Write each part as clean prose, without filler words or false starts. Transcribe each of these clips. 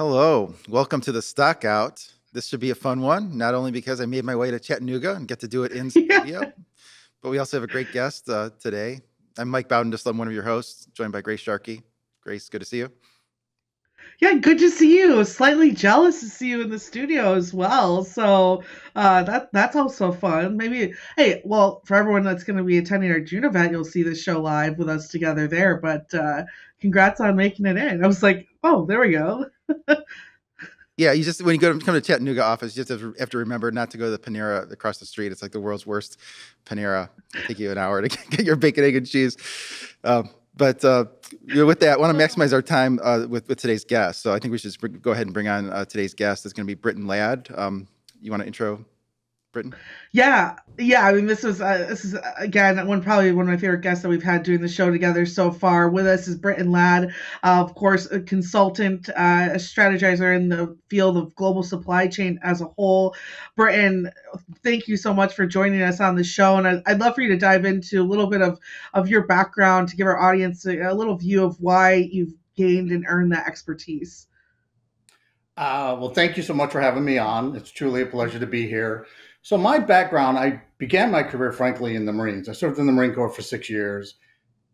Hello, welcome to the Stockout. This should be a fun one, not only because I made my way to Chattanooga and get to do it in Yeah. studio, but we also have a great guest today. I'm Mike Baudendistel. I'm one of your hosts, joined by Grace Sharkey. Grace, good to see you. Yeah, good to see you. Slightly jealous to see you in the studio as well. So that's also fun. Maybe, hey, well, for everyone that's going to be attending our June event, you'll see the show live with us together there. But congrats on making it in. I was like, oh, there we go. Yeah, you just when you come to Chattanooga office, you just have to remember not to go to the Panera across the street. It's like the world's worst Panera. It'll take you an hour to get your bacon, egg, and cheese. But with that, I want to maximize our time with today's guest. So I think we should go ahead and bring on today's guest. It's going to be Brittain Ladd. You want to intro Brittain? Yeah. I mean, this is again probably one of my favorite guests that we've had doing the show together so far. With us is Brittain Ladd, of course, a consultant, a strategizer in the field of global supply chain as a whole. Brittain, thank you so much for joining us on the show, and I'd love for you to dive into a little bit of your background to give our audience a little view of why you've gained and earned that expertise. Well, thank you so much for having me on. It's truly a pleasure to be here. So my background, I began my career, frankly, in the Marines. I served in the Marine Corps for 6 years.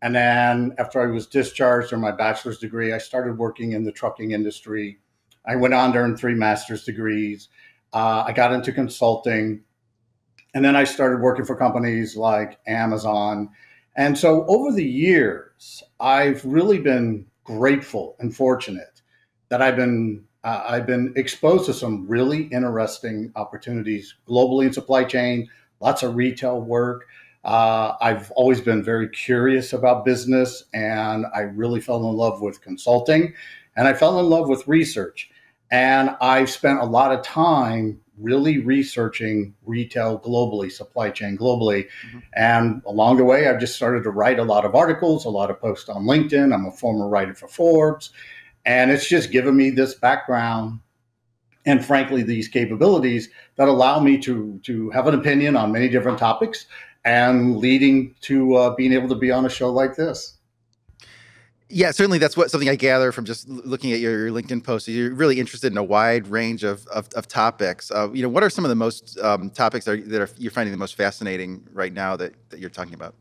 And then after I was discharged from my bachelor's degree, I started working in the trucking industry. I went on to earn 3 master's degrees. I got into consulting. And then I started working for companies like Amazon. And so over the years, I've really been grateful and fortunate that I've been exposed to some really interesting opportunities globally in supply chain, lots of retail work. I've always been very curious about business, and I really fell in love with consulting, and I fell in love with research. And I've spent a lot of time really researching retail globally, supply chain globally. Mm-hmm. And along the way, I've just started to write a lot of articles, a lot of posts on LinkedIn. I'm a former writer for Forbes. And it's just given me this background and, frankly, these capabilities that allow me to have an opinion on many different topics and leading to being able to be on a show like this. Yeah, certainly that's something I gather from just looking at your LinkedIn posts. You're really interested in a wide range of topics. What are some of the most topics that you're finding the most fascinating right now that you're talking about?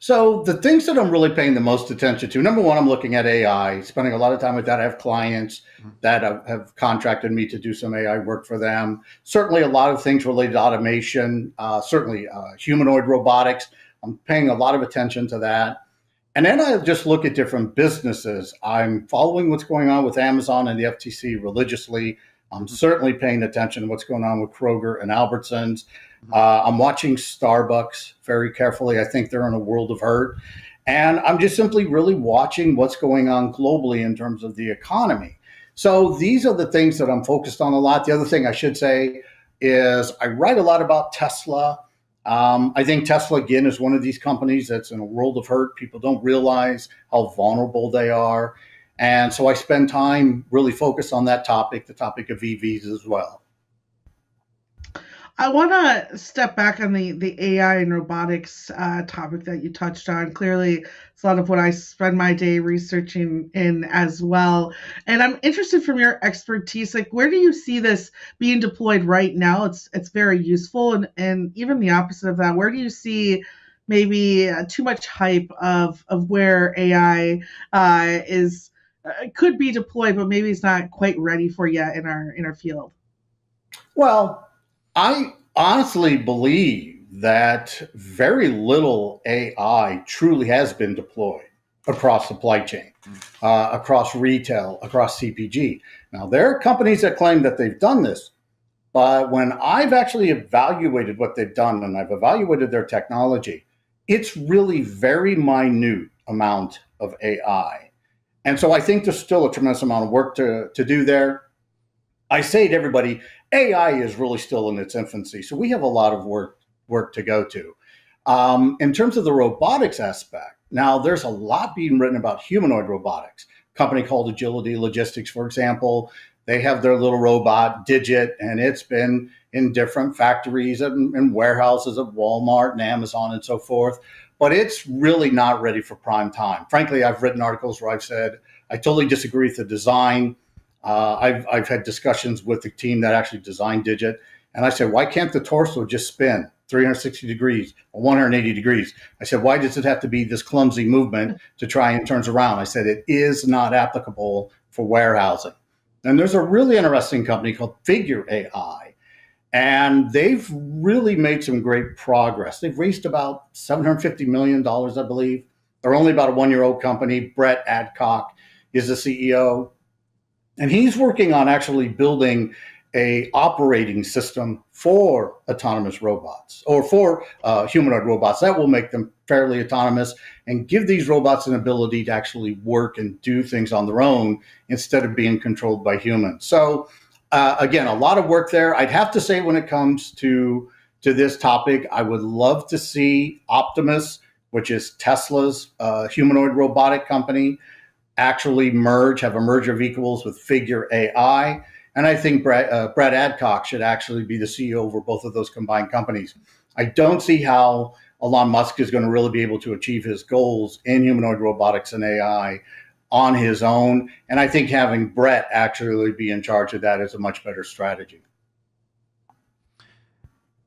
So the things that I'm really paying the most attention to, number one, I'm looking at AI, spending a lot of time with that. I have clients that have contracted me to do some AI work for them. Certainly a lot of things related to automation, certainly humanoid robotics. I'm paying a lot of attention to that. And then I just look at different businesses. I'm following what's going on with Amazon and the FTC religiously. I'm certainly paying attention to what's going on with Kroger and Albertsons. I'm watching Starbucks very carefully. I think they're in a world of hurt. And I'm just simply really watching what's going on globally in terms of the economy. So these are the things that I'm focused on a lot. The other thing I should say is I write a lot about Tesla. I think Tesla, again, is one of these companies that's in a world of hurt. People don't realize how vulnerable they are. And so I spend time really focused on that topic, the topic of EVs as well. I want to step back on the AI and robotics topic that you touched on. Clearly, it's a lot of what I spend my day researching in as well. And I'm interested from your expertise, like where do you see this being deployed right now? It's very useful. And even the opposite of that, where do you see maybe too much hype of where AI could be deployed, but maybe it's not quite ready for yet in our field? Well, I honestly believe that very little AI truly has been deployed across supply chain, across retail, across CPG. Now, there are companies that claim that they've done this, but when I've actually evaluated what they've done and I've evaluated their technology, it's really very minute amount of AI. And so I think there's still a tremendous amount of work to do there. I say to everybody, AI is really still in its infancy, so we have a lot of work to go to. In terms of the robotics aspect, now there's a lot being written about humanoid robotics. A company called Agility Logistics, for example, they have their little robot, Digit, and it's been in different factories and warehouses of Walmart and Amazon and so forth, but it's really not ready for prime time. Frankly, I've written articles where I've said, I totally disagree with the design. I've had discussions with the team that actually designed Digit, and I said, why can't the torso just spin 360 degrees or 180 degrees? I said, why does it have to be this clumsy movement to try and turns around? I said, it is not applicable for warehousing. And there's a really interesting company called Figure AI, and they've really made some great progress. They've raised about $750 million, I believe. They're only about a one-year-old company. Brett Adcock is the CEO. And he's working on actually building a operating system for autonomous robots, or for humanoid robots that will make them fairly autonomous and give these robots an ability to actually work and do things on their own instead of being controlled by humans. So again, a lot of work there. I'd have to say, when it comes to this topic, I would love to see Optimus, which is Tesla's humanoid robotic company, actually have a merger of equals with Figure AI. And I think Brett Adcock should actually be the CEO over both of those combined companies. I don't see how Elon Musk is going to really be able to achieve his goals in humanoid robotics and AI on his own. And I think having Brett actually be in charge of that is a much better strategy.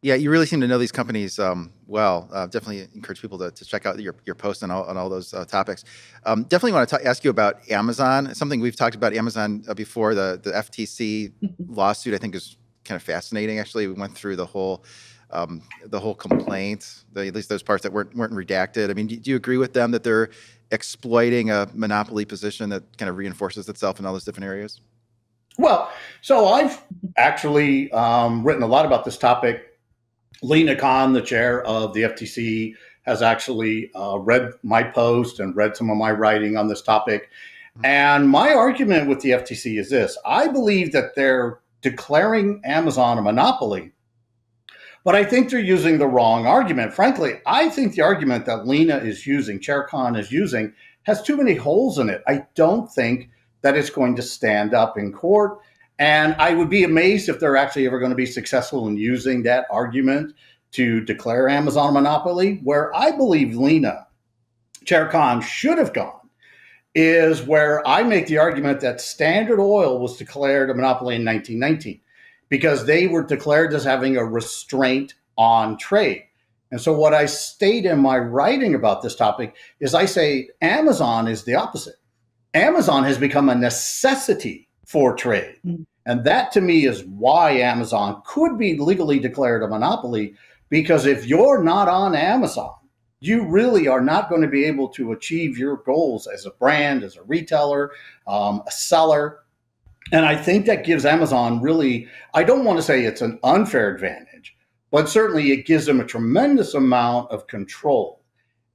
Yeah, you really seem to know these companies well. Definitely encourage people to check out your posts on all those topics. Definitely want to ask you about Amazon. Something we've talked about Amazon before. The FTC lawsuit, I think, is kind of fascinating. Actually, we went through the whole complaint, at least those parts that weren't redacted. I mean, do you agree with them that they're exploiting a monopoly position that kind of reinforces itself in all those different areas? Well, so I've actually written a lot about this topic. Lena Khan, the chair of the FTC, has actually read my post and read some of my writing on this topic. And my argument with the FTC is this. I believe that they're declaring Amazon a monopoly, but I think they're using the wrong argument. Frankly, I think the argument that Lena is using, Chair Khan is using, has too many holes in it. I don't think that it's going to stand up in court. And I would be amazed if they're actually ever going to be successful in using that argument to declare Amazon a monopoly. Where I believe Lena, Chair Khan, should have gone is where I make the argument that Standard Oil was declared a monopoly in 1919 because they were declared as having a restraint on trade. And so what I state in my writing about this topic is I say Amazon is the opposite. Amazon has become a necessity for trade. And that to me is why Amazon could be legally declared a monopoly, because if you're not on Amazon, you really are not going to be able to achieve your goals as a brand, as a retailer, a seller. And I think that gives Amazon really, I don't want to say it's an unfair advantage, but certainly it gives them a tremendous amount of control.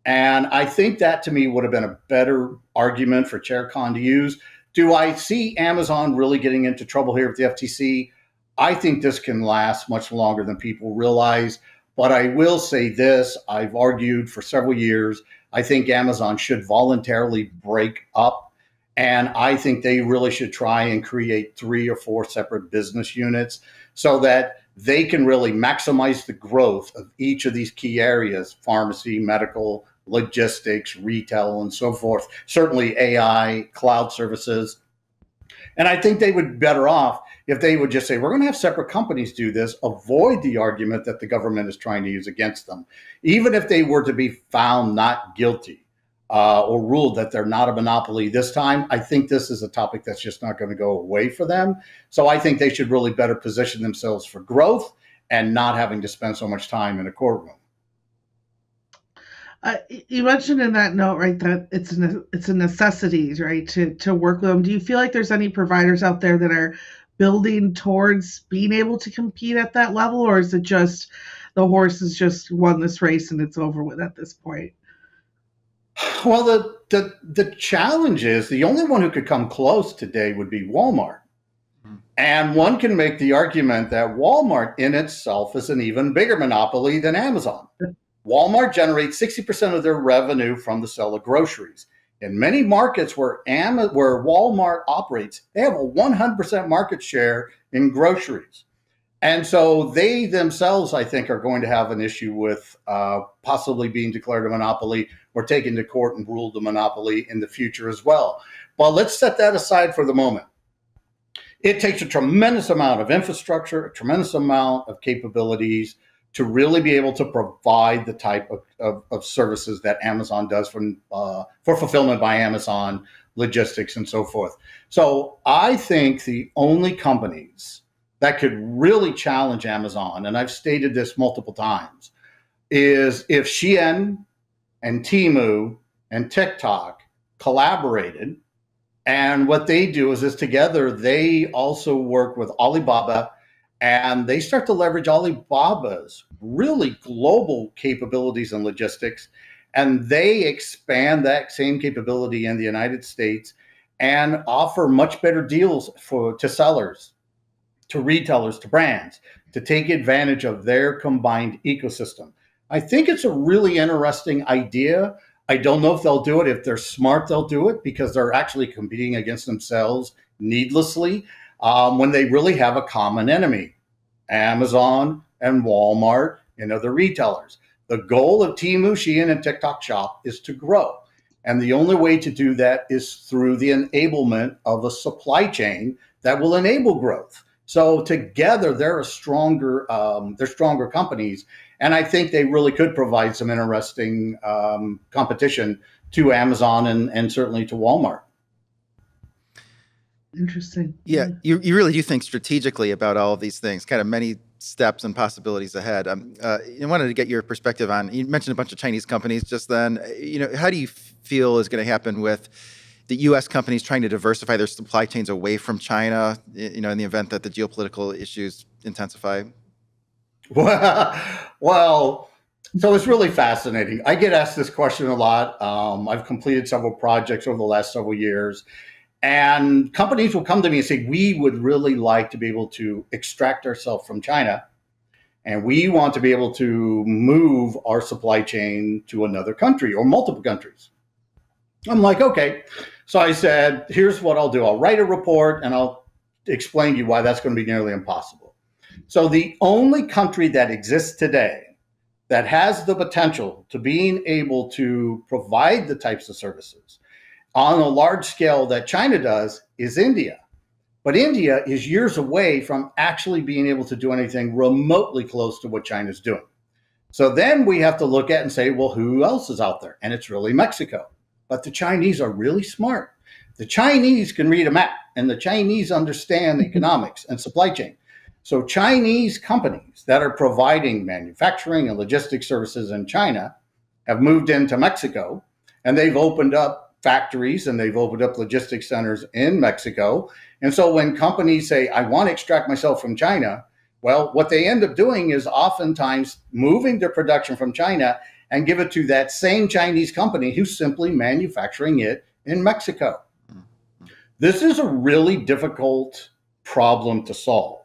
And I think that to me would have been a better argument for Chair Khan to use. Do I see Amazon really getting into trouble here with the FTC? I think this can last much longer than people realize. But I will say this, I've argued for several years, I think Amazon should voluntarily break up. And I think they really should try and create 3 or 4 separate business units so that they can really maximize the growth of each of these key areas: pharmacy, medical, logistics, retail, and so forth. Certainly AI, cloud services. And I think they would be better off if they would just say, we're going to have separate companies do this, avoid the argument that the government is trying to use against them. Even if they were to be found not guilty or ruled that they're not a monopoly this time, I think this is a topic that's just not going to go away for them. So I think they should really better position themselves for growth and not having to spend so much time in a courtroom. You mentioned in that note, right, that it's a necessity, right, to work with them. Do you feel like there's any providers out there that are building towards being able to compete at that level, or is it just the horse has just won this race and it's over with at this point? Well, the challenge is the only one who could come close today would be Walmart. And one can make the argument that Walmart in itself is an even bigger monopoly than Amazon. Walmart generates 60% of their revenue from the sale of groceries. In many markets where Walmart operates, they have a 100% market share in groceries. And so they themselves, I think, are going to have an issue with possibly being declared a monopoly or taken to court and ruled a monopoly in the future as well. But let's set that aside for the moment. it takes a tremendous amount of infrastructure, a tremendous amount of capabilities to really be able to provide the type of services that Amazon does for fulfillment by Amazon, logistics, and so forth. So I think the only companies that could really challenge Amazon, and I've stated this multiple times, is if Shein and Temu and TikTok collaborated. And what they do is together, they also work with Alibaba, and they start to leverage Alibaba's really global capabilities and logistics. And they expand that same capability in the United States and offer much better deals to sellers, to retailers, to brands, to take advantage of their combined ecosystem. I think it's a really interesting idea. I don't know if they'll do it. If they're smart, they'll do it because they're actually competing against themselves needlessly when they really have a common enemy, Amazon and Walmart and other retailers. The goal of Temu, Shein, and TikTok Shop is to grow. And the only way to do that is through the enablement of a supply chain that will enable growth. So together, they're stronger companies. And I think they really could provide some interesting competition to Amazon and certainly to Walmart. Interesting. Yeah, you really do think strategically about all of these things, kind of many steps and possibilities ahead. I wanted to get your perspective on, you mentioned a bunch of Chinese companies just then. How do you feel is going to happen with the U.S. companies trying to diversify their supply chains away from China, in the event that the geopolitical issues intensify? Well, so it's really fascinating. I get asked this question a lot. I've completed several projects over the last several years, and companies will come to me and say, we would really like to be able to extract ourselves from China, and we want to be able to move our supply chain to another country or multiple countries. I'm like, okay. So I said, here's what I'll do. I'll write a report and I'll explain to you why that's going to be nearly impossible. So the only country that exists today that has the potential to being able to provide the types of services on a large scale that China does is India. But India is years away from actually being able to do anything remotely close to what China's doing. So then we have to look at and say, well, who else is out there? And it's really Mexico. But the Chinese are really smart. The Chinese can read a map, and the Chinese understand economics and supply chain. So Chinese companies that are providing manufacturing and logistics services in China have moved into Mexico, and they've opened up factories and they've opened up logistics centers in Mexico. And so when companies say, I want to extract myself from China, well, what they end up doing is oftentimes moving their production from China and give it to that same Chinese company who's simply manufacturing it in Mexico. This is a really difficult problem to solve.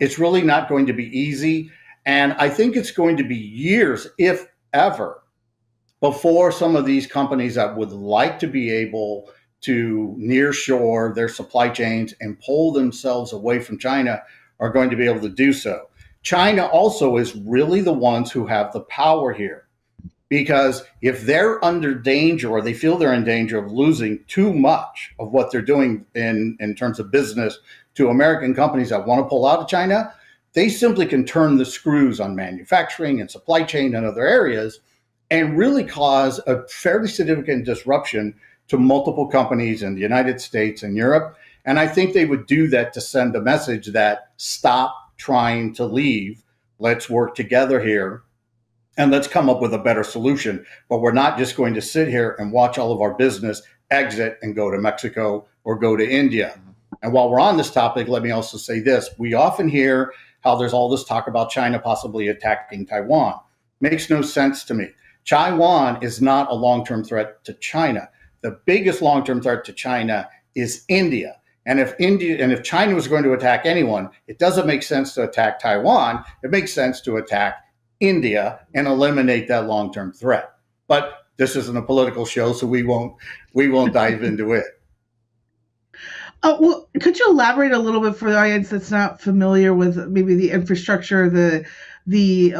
It's really not going to be easy. And I think it's going to be years, if ever, before some of these companies that would like to be able to nearshore their supply chains and pull themselves away from China are going to be able to do so. China also is really the ones who have the power here, because if they're under danger or they feel they're in danger of losing too much of what they're doing in terms of business to American companies that want to pull out of China, they simply can turn the screws on manufacturing and supply chain and other areas and really cause a fairly significant disruption to multiple companies in the United States and Europe. And I think they would do that to send a message that stop trying to leave. Let's work together here and let's come up with a better solution. But we're not just going to sit here and watch all of our business exit and go to Mexico or go to India. And while we're on this topic, let me also say this. We often hear how there's all this talk about China possibly attacking Taiwan. Makes no sense to me. Taiwan is not a long-term threat to China. The biggest long-term threat to China is India. And if China was going to attack anyone, it doesn't make sense to attack Taiwan. It makes sense to attack India and eliminate that long-term threat. But this isn't a political show, so we won't dive into it. Well, could you elaborate a little bit for the audience that's not familiar with maybe the infrastructure, the the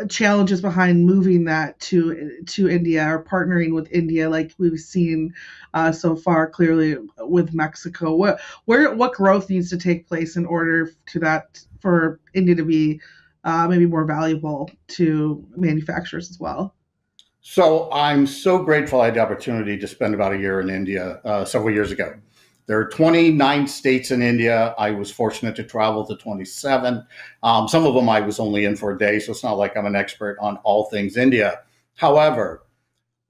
challenges behind moving that to India or partnering with India, like we've seen so far clearly with Mexico. What growth needs to take place in order for India to be maybe more valuable to manufacturers as well? So I'm so grateful I had the opportunity to spend about a year in India several years ago. There are 29 states in India. I was fortunate to travel to 27. Some of them I was only in for a day, so it's not like I'm an expert on all things India. However,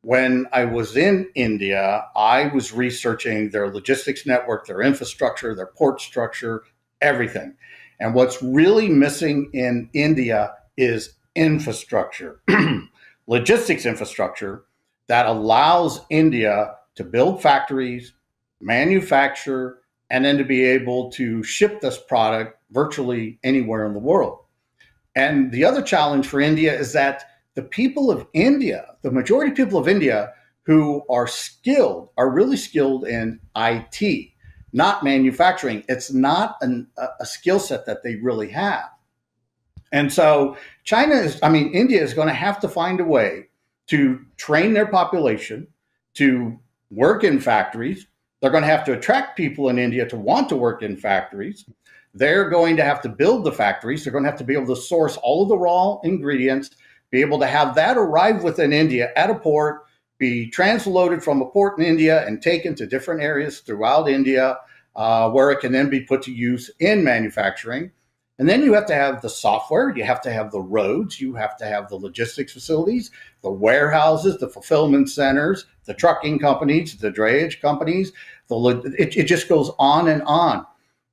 when I was in India, I was researching their logistics network, their infrastructure, their port structure, everything. And what's really missing in India is infrastructure, logistics infrastructure that allows India to build factories, manufacture, and then to be able to ship this product virtually anywhere in the world. And the other challenge for India is that the people of India, the majority of people of India who are skilled, are really skilled in IT, not manufacturing. It's not a skill set that they really have. And so India is going to have to find a way to train their population to work in factories. They're going to have to attract people in India to want to work in factories. They're going to have to build the factories. They're going to have to be able to source all of the raw ingredients, be able to have that arrive within India at a port, be transloaded from a port in India and taken to different areas throughout India, where it can then be put to use in manufacturing. And then you have to have the software, you have to have the roads, you have to have the logistics facilities, the warehouses, the fulfillment centers, the trucking companies, the drayage companies. It just goes on and on.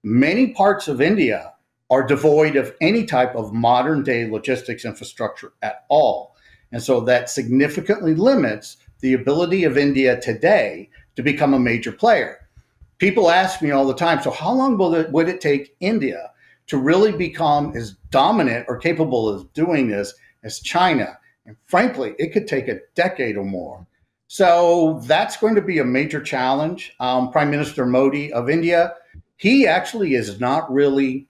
Many parts of India are devoid of any type of modern day logistics infrastructure at all. And so that significantly limits the ability of India today to become a major player. People ask me all the time, so how long would it take India to really become as dominant or capable of doing this as China? And frankly, it could take a decade or more. So that's going to be a major challenge. Prime Minister Modi of India, he actually is not really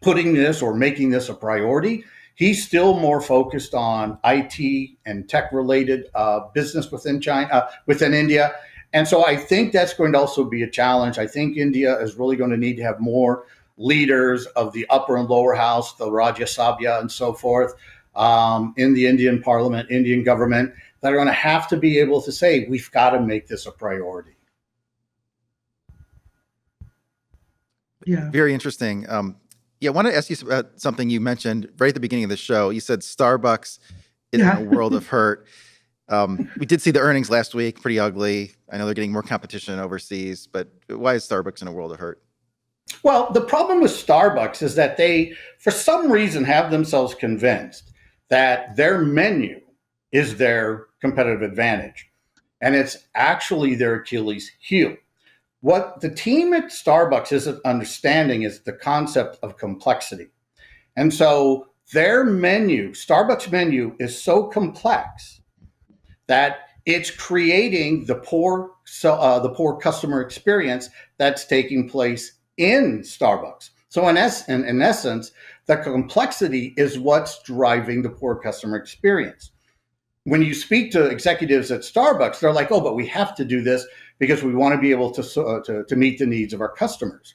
putting this or making this a priority. He's still more focused on IT and tech-related business within India. And so I think that's going to also be a challenge. I think India is really going to need to have more leaders of the upper and lower house, the Rajya Sabha and so forth, in the Indian parliament, Indian government, that are going to have to be able to say, we've got to make this a priority. Yeah. Very interesting. I want to ask you about something you mentioned right at the beginning of the show. You said Starbucks is in a world of hurt. We did see the earnings last week, pretty ugly. I know they're getting more competition overseas, but why is Starbucks in a world of hurt? Well, the problem with Starbucks is that they, for some reason, have themselves convinced that their menu is their competitive advantage. And it's actually their Achilles heel. What the team at Starbucks isn't understanding is the concept of complexity. And so their menu, Starbucks menu, is so complex that it's creating the poor customer experience that's taking place in Starbucks. So in essence, the complexity is what's driving the poor customer experience. When you speak to executives at Starbucks, they're like, oh, but we have to do this because we want to be able to meet the needs of our customers.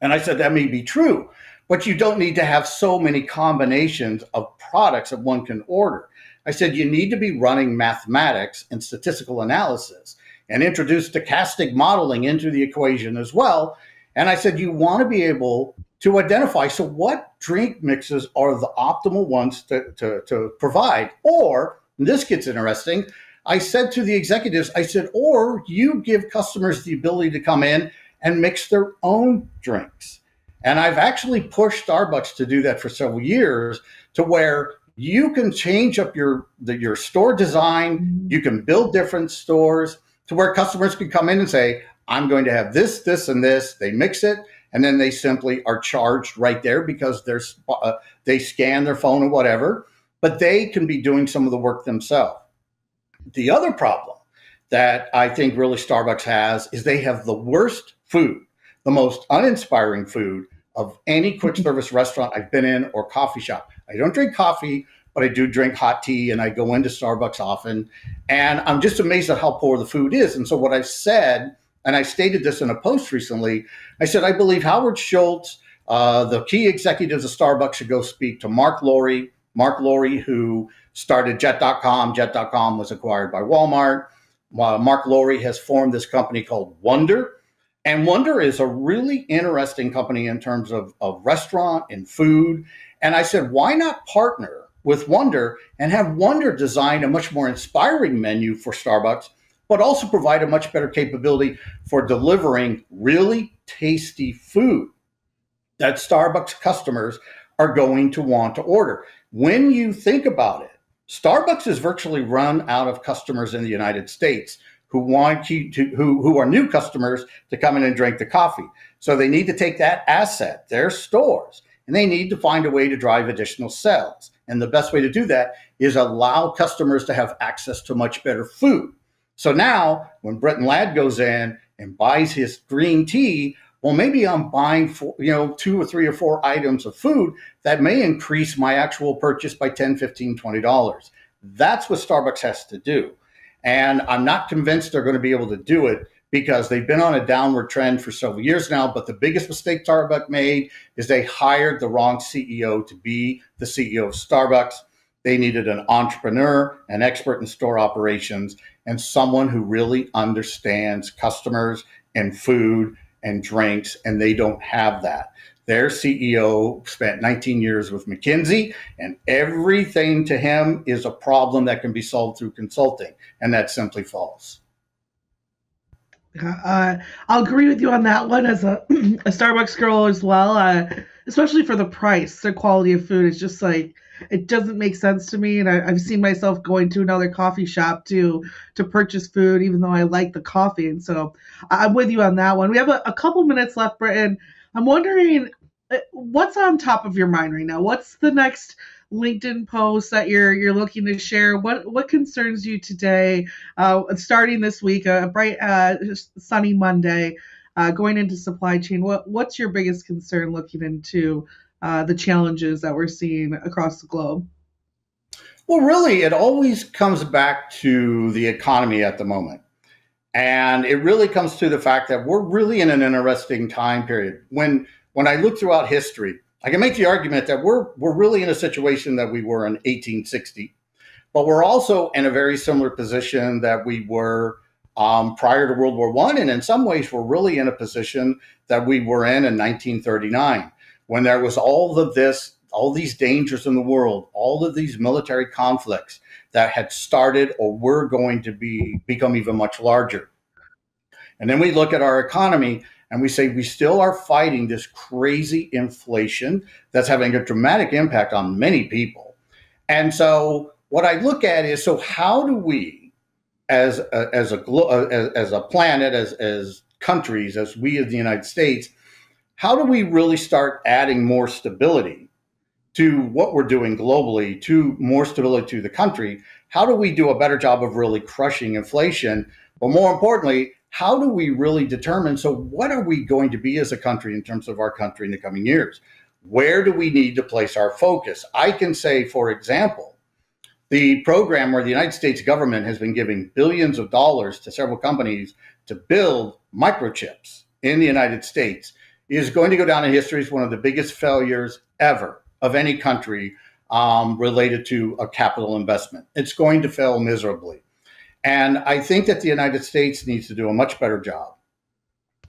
And I said, that may be true, but you don't need to have so many combinations of products that one can order. I said, you need to be running mathematics and statistical analysis and introduce stochastic modeling into the equation as well. And I said, you want to be able to identify, so what drink mixes are the optimal ones to provide? Or, and this gets interesting, I said to the executives, I said, or you give customers the ability to come in and mix their own drinks. And I've actually pushed Starbucks to do that for several years, to where you can change up your store design, you can build different stores to where customers can come in and say, I'm going to have this, this, and this. They mix it, and then they simply are charged right there because they scan their phone or whatever, but they can be doing some of the work themselves. The other problem that I think really Starbucks has is they have the worst food, the most uninspiring food of any quick service restaurant I've been in or coffee shop. I don't drink coffee, but I do drink hot tea, and I go into Starbucks often. And I'm just amazed at how poor the food is. And so what I've said, and I stated this in a post recently, I said, I believe Howard Schultz, the key executives of Starbucks, should go speak to Mark Lowry. Mark Lowry, who started Jet.com. Jet.com was acquired by Walmart. Mark Lowry has formed this company called Wonder. And Wonder is a really interesting company in terms of restaurant and food. And I said, why not partner with Wonder and have Wonder design a much more inspiring menu for Starbucks, but also provide a much better capability for delivering really tasty food that Starbucks customers are going to want to order. When you think about it, Starbucks is virtually run out of customers in the United States who want who are new customers to come in and drink the coffee. So they need to take that asset, their stores, and they need to find a way to drive additional sales. And the best way to do that is allow customers to have access to much better food. So now when Brittain Ladd goes in and buys his green tea, well, maybe I'm buying 2 or 3 or 4 items of food that may increase my actual purchase by $10, $15, $20. That's what Starbucks has to do. And I'm not convinced they're going to be able to do it because they've been on a downward trend for several years now. But the biggest mistake Starbucks made is they hired the wrong CEO to be the CEO of Starbucks. They needed an entrepreneur, an expert in store operations, and someone who really understands customers and food and drinks, and they don't have that. Their CEO spent 19 years with McKinsey, and everything to him is a problem that can be solved through consulting, and that's simply false. I'll agree with you on that one as a Starbucks girl as well, especially for the price. Their quality of food is just like, it doesn't make sense to me. And I've seen myself going to another coffee shop to purchase food, even though I like the coffee. And so I'm with you on that one. We have a couple minutes left, Brittain. I'm wondering, what's on top of your mind right now? What's the next LinkedIn post that you're looking to share? What concerns you today, starting this week, a bright sunny Monday, going into supply chain? What's your biggest concern looking into the challenges that we're seeing across the globe? Well, really, it always comes back to the economy at the moment. And it really comes to the fact that we're really in an interesting time period. When I look throughout history, I can make the argument that we're really in a situation that we were in 1860, but we're also in a very similar position that we were prior to World War I. And in some ways, we're really in a position that we were in 1939, when there was all these dangers in the world, all of these military conflicts that had started or were going to become even much larger. And then we look at our economy and we say we still are fighting this crazy inflation that's having a dramatic impact on many people. And so what I look at is, so how do we, as a planet, as countries, as we as the United States, how do we really start adding more stability to what we're doing globally, to more stability to the country? How do we do a better job of really crushing inflation? But more importantly, how do we really determine, so what are we going to be as a country in terms of our country in the coming years? Where do we need to place our focus? I can say, for example, the program where the United States government has been giving billions of dollars to several companies to build microchips in the United States is going to go down in history as one of the biggest failures ever of any country related to a capital investment. It's going to fail miserably. And I think that the United States needs to do a much better job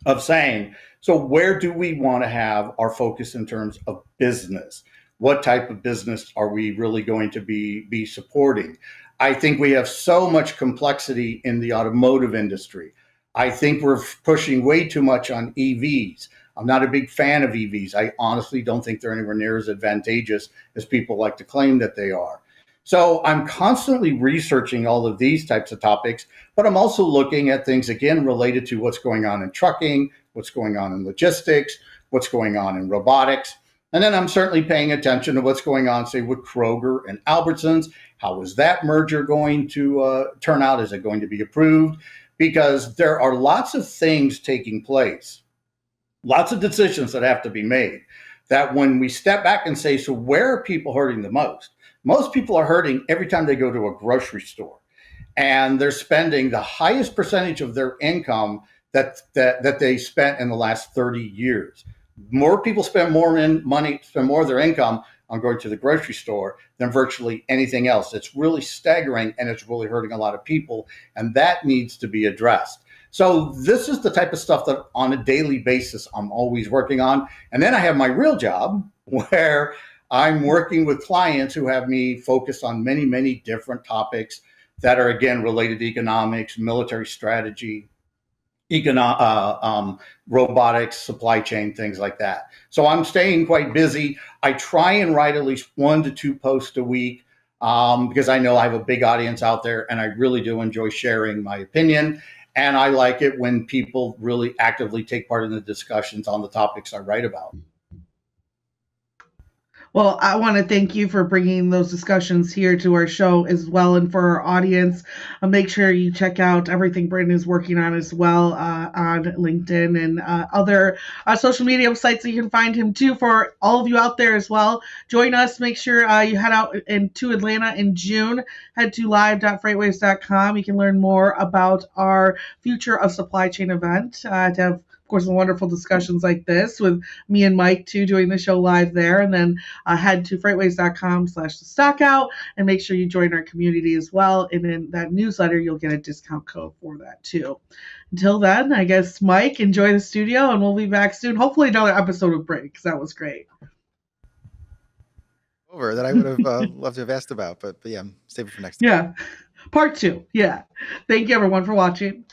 of saying, so where do we want to have our focus in terms of business? What type of business are we really going to be supporting? I think we have so much complexity in the automotive industry. I think we're pushing way too much on EVs. I'm not a big fan of EVs. I honestly don't think they're anywhere near as advantageous as people like to claim that they are. So I'm constantly researching all of these types of topics, but I'm also looking at things, again, related to what's going on in trucking, what's going on in logistics, what's going on in robotics. And then I'm certainly paying attention to what's going on, say, with Kroger and Albertsons. How is that merger going to turn out? Is it going to be approved? Because there are lots of things taking place, lots of decisions that have to be made. that when we step back and say, so where are people hurting the most? Most people are hurting every time they go to a grocery store, and they're spending the highest percentage of their income that they spent in the last 30 years. More people spend more of their income on going to the grocery store than virtually anything else. It's really staggering, and it's really hurting a lot of people, and that needs to be addressed. So this is the type of stuff that on a daily basis I'm always working on. And then I have my real job where I'm working with clients who have me focused on many, many different topics that are, again, related to economics, military strategy, robotics, supply chain, things like that. So I'm staying quite busy. I try and write at least 1 to 2 posts a week because I know I have a big audience out there, and I really do enjoy sharing my opinion. And I like it when people really actively take part in the discussions on the topics I write about. Well, I want to thank you for bringing those discussions here to our show as well, and for our audience. Make sure you check out everything Brittain is working on as well on LinkedIn and other social media sites that you can find him too. For all of you out there as well, join us. Make sure you head out to Atlanta in June. Head to live.freightwaves.com. You can learn more about our Future of Supply Chain event to have, of course, wonderful discussions like this with me and Mike too, doing the show live there. And then head to freightwaves.com/Stockout and make sure you join our community as well. And in that newsletter, you'll get a discount code for that too. Until then, I guess, Mike, enjoy the studio, and we'll be back soon. Hopefully another episode of Brittain, because that was great. Over that I would have loved to have asked about, but yeah, save it for next time. Yeah, part 2. Yeah. Thank you, everyone, for watching.